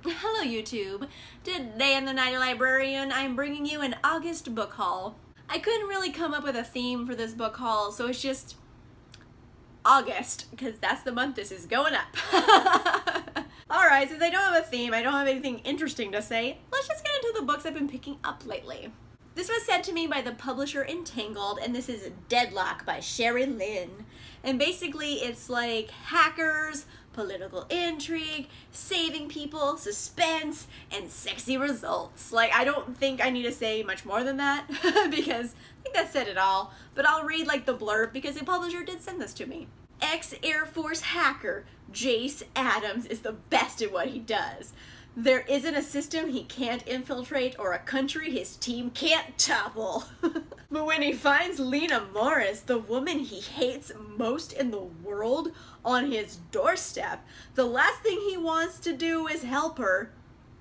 Hello YouTube! Today in the Night Librarian, I'm bringing you an August book haul. I couldn't really come up with a theme for this book haul, so it's just August, because that's the month this is going up. Alright, since I don't have a theme, I don't have anything interesting to say, let's just get into the books I've been picking up lately. This was sent to me by the publisher Entangled, and this is Deadlock by Cherrie Lynn. And basically it's like hackers, political intrigue, saving people, suspense, and sexy results. Like, I don't think I need to say much more than that because I think that said it all. But I'll read like the blurb because the publisher did send this to me. Ex-Air Force hacker Jace Adams is the best at what he does. There isn't a system he can't infiltrate or a country his team can't topple. But when he finds Lena Morris, the woman he hates most in the world, on his doorstep, the last thing he wants to do is help her.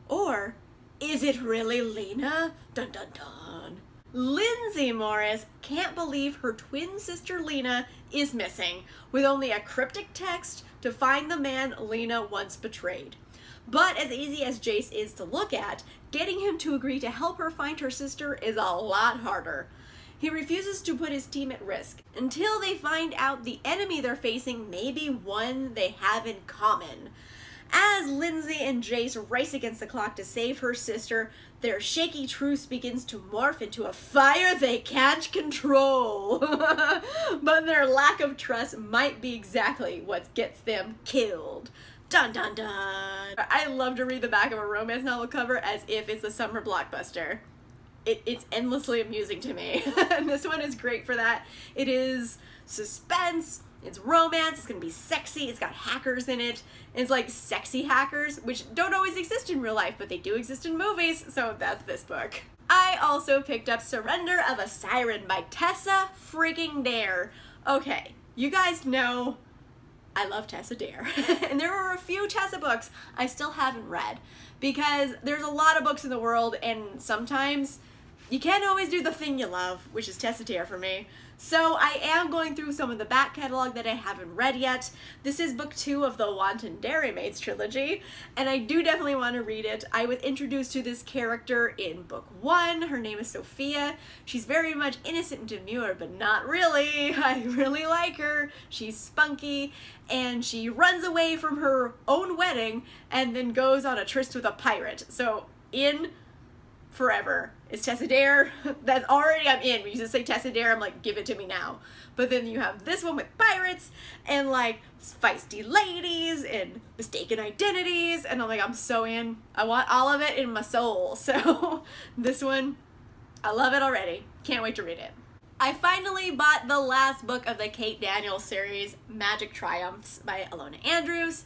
Or is it really Lena? Dun dun dun. Lindsay Morris can't believe her twin sister Lena is missing, with only a cryptic text to find the man Lena once betrayed. But as easy as Jace is to look at, getting him to agree to help her find her sister is a lot harder. He refuses to put his team at risk until they find out the enemy they're facing may be one they have in common. As Lindsay and Jace race against the clock to save her sister, their shaky truce begins to morph into a fire they can't control. But their lack of trust might be exactly what gets them killed. Dun dun dun! I love to read the back of a romance novel cover as if it's a summer blockbuster. It's endlessly amusing to me. And this one is great for that. It is suspense, it's romance, it's gonna be sexy, it's got hackers in it. It's like sexy hackers, which don't always exist in real life, but they do exist in movies, so that's this book. I also picked up Surrender of a Siren by Tessa freaking Dare. Okay, you guys know I love Tessa Dare. And there are a few Tessa books I still haven't read because there's a lot of books in the world and sometimes you can't always do the thing you love, which is Tessa Dare for me. So I am going through some of the back catalog that I haven't read yet. This is book 2 of the Wanton Dairymaids trilogy, and I do definitely want to read it. I was introduced to this character in book 1. Her name is Sophia. She's very much innocent and demure, but not really. I really like her. She's spunky, and she runs away from her own wedding and then goes on a tryst with a pirate. So in forever is Tessa Dare. That's already, I'm in. When you just say Tessa Dare, I'm like, give it to me now. But then you have this one with pirates and like feisty ladies and mistaken identities, and I'm like, I'm so in. I want all of it in my soul. So this one, I love it already. Can't wait to read it. I finally bought the last book of the Kate Daniels series, Magic Triumphs by Ilona Andrews.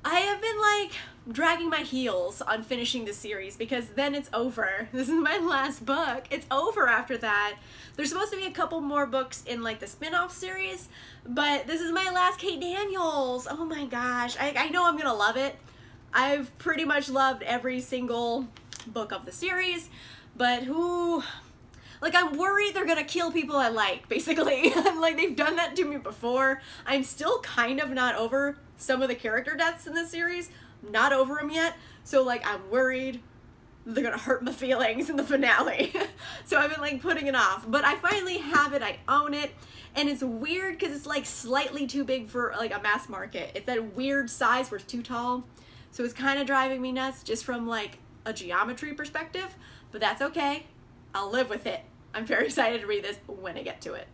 I have been like dragging my heels on finishing the series because then it's over. This is my last book. It's over after that. There's supposed to be a couple more books in like the spin-off series, but this is my last Kate Daniels. Oh my gosh. I know I'm gonna love it. I've pretty much loved every single book of the series, but like, I'm worried they're gonna kill people I like, basically. Like, they've done that to me before. I'm still kind of not over some of the character deaths in this series. Not over them yet. So, like, I'm worried they're gonna hurt my feelings in the finale. So I've been, like, putting it off. But I finally have it. I own it. And it's weird because it's, like, slightly too big for, like, a mass market. It's that weird size where it's too tall. So it's kind of driving me nuts just from, like, a geometry perspective. But that's okay. I'll live with it. I'm very excited to read this when I get to it.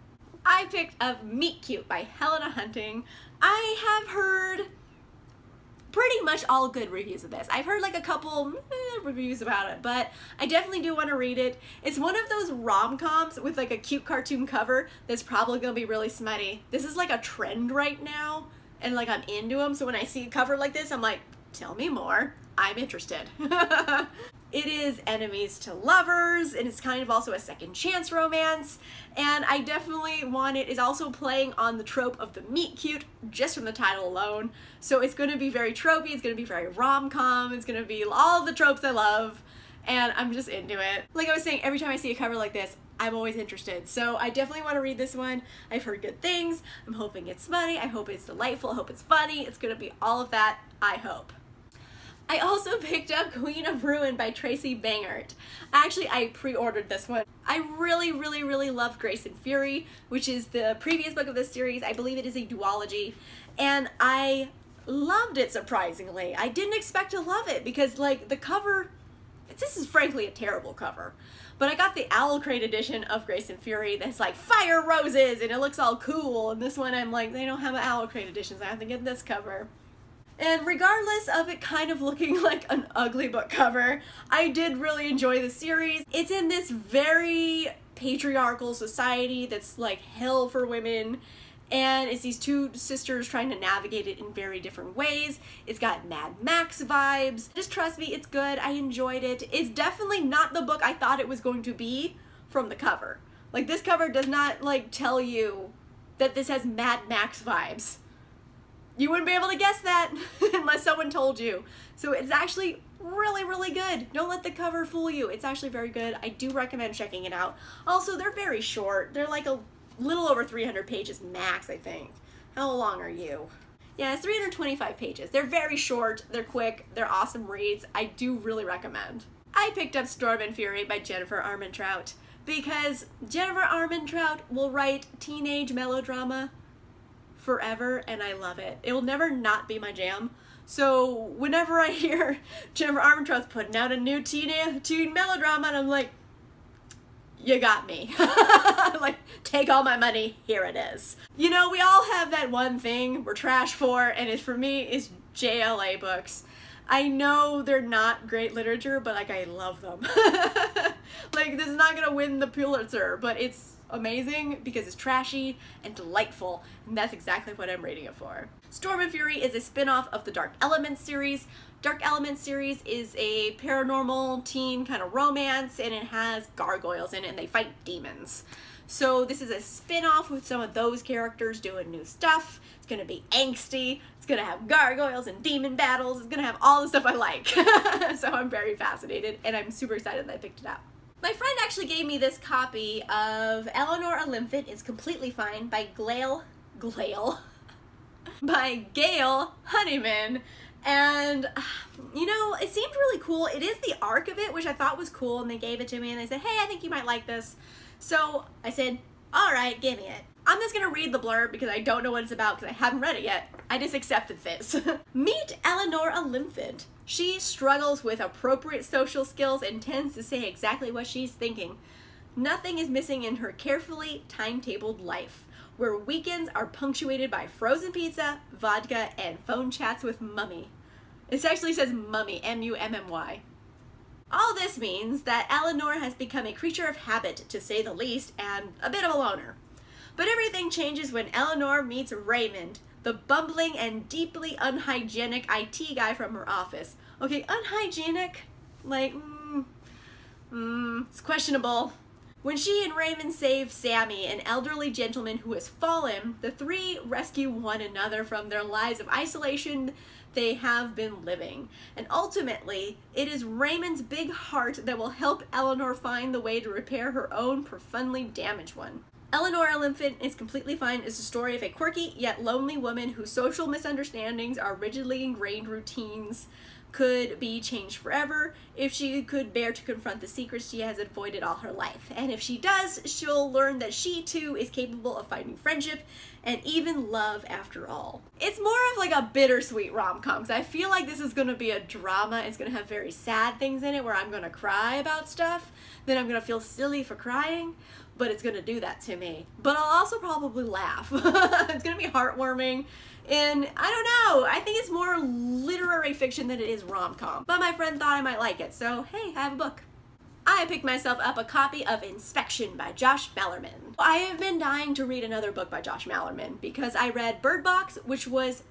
I picked up Meetcute by Helena Hunting. I have heard pretty much all good reviews of this. I've heard like a couple reviews about it, but I definitely do want to read it. It's one of those rom-coms with like a cute cartoon cover that's probably going to be really smutty. This is like a trend right now, and like I'm into them, so when I see a cover like this, I'm like, tell me more. I'm interested. It is enemies to lovers, and it's kind of also a second chance romance, and I definitely want it. It's also playing on the trope of the Meetcute just from the title alone, so it's going to be very tropey, it's going to be very rom-com, it's going to be all the tropes I love, and I'm just into it. Like I was saying, every time I see a cover like this, I'm always interested, so I definitely want to read this one. I've heard good things. I'm hoping it's smutty, I hope it's delightful, I hope it's funny. It's going to be all of that, I hope. I also picked up Queen of Ruin by Tracy Banghart. Actually, I pre-ordered this one. I really love Grace and Fury, which is the previous book of this series. I believe it is a duology, and I loved it surprisingly. I didn't expect to love it because, like, the cover, this is frankly a terrible cover. But I got the Owl Crate edition of Grace and Fury that's like fire roses and it looks all cool, and this one I'm like, they don't have an Owl Crate edition, so I have to get this cover. And regardless of it kind of looking like an ugly book cover, I did really enjoy the series. It's in this very patriarchal society that's like hell for women, and it's these two sisters trying to navigate it in very different ways. It's got Mad Max vibes. Just trust me, it's good. I enjoyed it. It's definitely not the book I thought it was going to be from the cover. Like, this cover does not like tell you that this has Mad Max vibes. You wouldn't be able to guess that unless someone told you. So it's actually really good. Don't let the cover fool you. It's actually very good. I do recommend checking it out. Also, they're very short. They're like a little over 300 pages max, I think. How long are you? Yeah, it's 325 pages. They're very short, they're quick, they're awesome reads. I do really recommend. I picked up Storm and Fury by Jennifer Armentrout because Jennifer Armentrout will write teenage melodrama forever, and I love it. It will never not be my jam. So whenever I hear Jennifer Armentrout's putting out a new teen melodrama, and I'm like, you got me. Like, take all my money, here it is. You know, we all have that one thing we're trash for, and it for me is JLA books. I know they're not great literature, but like, I love them. Like, this is not gonna win the Pulitzer, but it's amazing because it's trashy and delightful, and that's exactly what I'm reading it for. Storm and Fury is a spin-off of the Dark Elements series. Dark Elements series is a paranormal teen kind of romance, and it has gargoyles in it, and they fight demons. So this is a spin-off with some of those characters doing new stuff. It's gonna be angsty, it's gonna have gargoyles and demon battles, it's gonna have all the stuff I like. So I'm very fascinated, and I'm super excited that I picked it up. My friend actually gave me this copy of Eleanor Oliphant is Completely Fine by by Gail Honeyman. And, you know, it seemed really cool. It is the arc of it, which I thought was cool, and they gave it to me, and they said, hey, I think you might like this. So I said, all right, give me it. I'm just gonna read the blurb because I don't know what it's about because I haven't read it yet. I just accepted this. Meet Eleanor Oliphant. She struggles with appropriate social skills and tends to say exactly what she's thinking. Nothing is missing in her carefully timetabled life, where weekends are punctuated by frozen pizza, vodka, and phone chats with Mummy. It actually says Mummy, M-U-M-M-Y. All this means that Eleanor has become a creature of habit, to say the least, and a bit of a loner. But everything changes when Eleanor meets Raymond, the bumbling and deeply unhygienic IT guy from her office. Okay, unhygienic? Like, it's questionable. When she and Raymond save Sammy, an elderly gentleman who has fallen, the three rescue one another from their lives of isolation they have been living. And ultimately, it is Raymond's big heart that will help Eleanor find the way to repair her own profoundly damaged one. Eleanor Oliphant is Completely Fine is the story of a quirky yet lonely woman whose social misunderstandings are rigidly ingrained routines could be changed forever if she could bear to confront the secrets she has avoided all her life. And if she does, she'll learn that she too is capable of finding friendship and even love after all. It's more of like a bittersweet rom-com because I feel like this is going to be a drama. It's going to have very sad things in it where I'm going to cry about stuff, then I'm going to feel silly for crying, but it's going to do that to me. But I'll also probably laugh. It's going to be heartwarming. And I don't know, I think it's more literary fiction than it is rom-com. But my friend thought I might like it, so hey, I have a book. I picked myself up a copy of Inspection by Josh Malerman. I have been dying to read another book by Josh Malerman because I read Bird Box, which was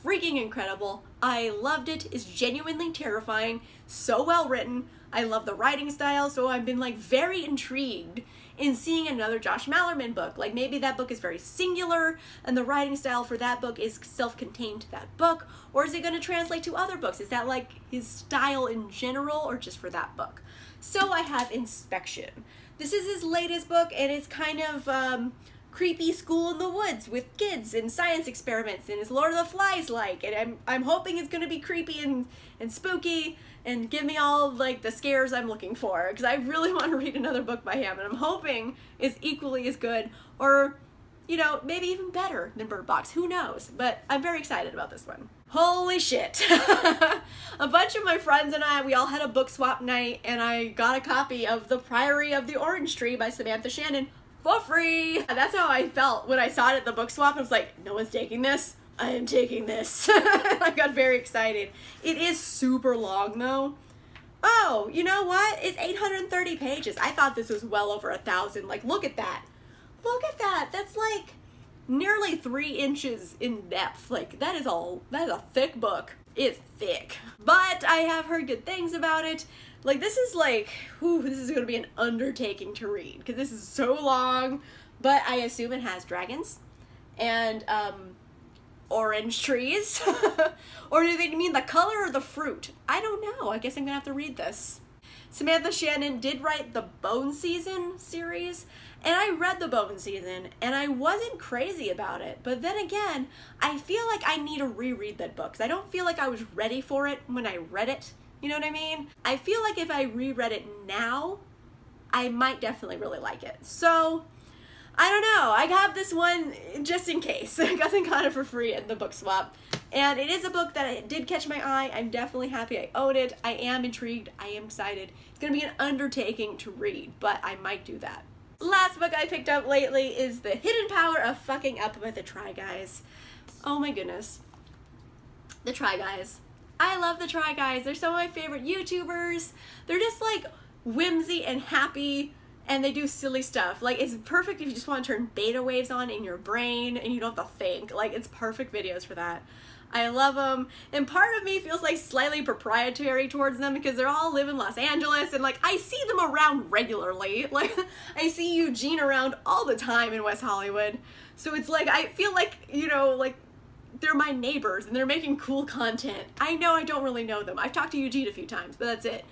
freaking incredible. I loved it. It's genuinely terrifying, so well written. I love the writing style, so I've been like very intrigued in seeing another Josh Malerman book. Like maybe that book is very singular and the writing style for that book is self-contained to that book, or is it going to translate to other books? Is that like his style in general or just for that book? So I have Inspection. This is his latest book and it's kind of creepy school in the woods with kids and science experiments, and is Lord of the Flies like, and I'm hoping it's gonna be creepy and spooky and give me all like the scares I'm looking for, because I really want to read another book by him, and I'm hoping it's equally as good, or you know, maybe even better than Bird Box, who knows, but I'm very excited about this one. Holy shit. A bunch of my friends and I, we all had a book swap night, and I got a copy of The Priory of the Orange Tree by Samantha Shannon for free. And that's how I felt when I saw it at the book swap. I was like, no one's taking this. I am taking this. I got very excited. It is super long though. Oh, you know what? It's 830 pages. I thought this was well over 1,000. Like, look at that. Look at that. That's like nearly 3 inches in depth. Like, that is a thick book. It's thick. But I have heard good things about it. Like, this is like, whew, this is gonna be an undertaking to read, because this is so long, but I assume it has dragons and orange trees. Or do they mean the color or the fruit? I don't know. I guess I'm gonna have to read this. Samantha Shannon did write the Bone Season series, and I read the Bone Season, and I wasn't crazy about it. But then again, I feel like I need to reread that book, because I don't feel like I was ready for it when I read it. You know what I mean? I feel like if I reread it now, I might definitely really like it. So, I don't know. I have this one just in case. I got it for free at the book swap. And it is a book that did catch my eye. I'm definitely happy I own it. I am intrigued. I am excited. It's going to be an undertaking to read, but I might do that. Last book I picked up lately is The Hidden Power of Fucking Up by the Try Guys. Oh my goodness. The Try Guys. I love the Try Guys. They're some of my favorite YouTubers. They're just like whimsy and happy, and they do silly stuff. Like, it's perfect if you just want to turn beta waves on in your brain and you don't have to think. Like, it's perfect videos for that. I love them, and part of me feels like slightly proprietary towards them because they're all live in Los Angeles, and like I see them around regularly. Like, I see Eugene around all the time in West Hollywood. So it's like, I feel like, you know, like they're my neighbors and they're making cool content. I know I don't really know them. I've talked to Eugene a few times, but that's it.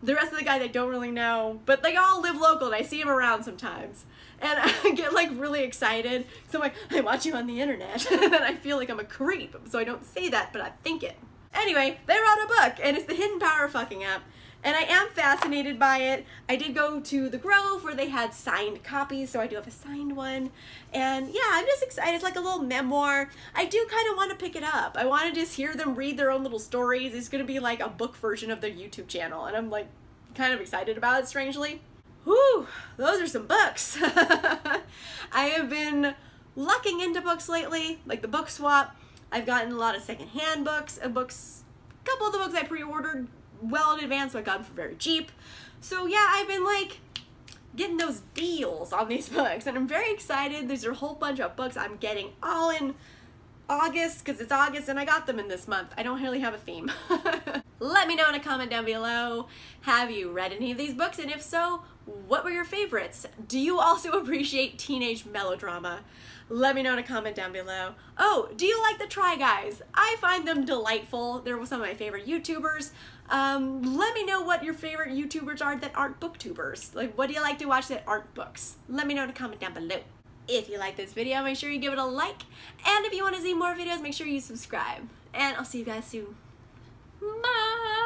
The rest of the guys I don't really know, but they all live local and I see them around sometimes. And I get like really excited. So I'm like, I watch you on the internet. And then I feel like I'm a creep. So I don't say that, but I think it. Anyway, they wrote a book, and it's The Hidden Power of Fucking Up. And I am fascinated by it. I did go to the Grove where they had signed copies, so I do have a signed one. And yeah, I'm just excited. It's like a little memoir. I do kind of want to pick it up. I want to just hear them read their own little stories. It's going to be like a book version of their YouTube channel, and I'm like kind of excited about it, strangely. Whew, those are some books. I have been lucking into books lately, like the book swap. I've gotten a lot of secondhand books, a couple of the books I pre-ordered well in advance, so I got them for very cheap. So yeah, I've been like getting those deals on these books, and I'm very excited. There's a whole bunch of books I'm getting all in August, because it's August and I got them in this month. I don't really have a theme. Let me know in a comment down below. Have you read any of these books? And if so, what were your favorites? Do you also appreciate teenage melodrama? Let me know in a comment down below. Oh, do you like the Try Guys? I find them delightful. They're some of my favorite YouTubers. Let me know what your favorite YouTubers are that aren't booktubers. Like, what do you like to watch that aren't books? Let me know in a comment down below. If you like this video, make sure you give it a like. And if you want to see more videos, make sure you subscribe. And I'll see you guys soon. Bye!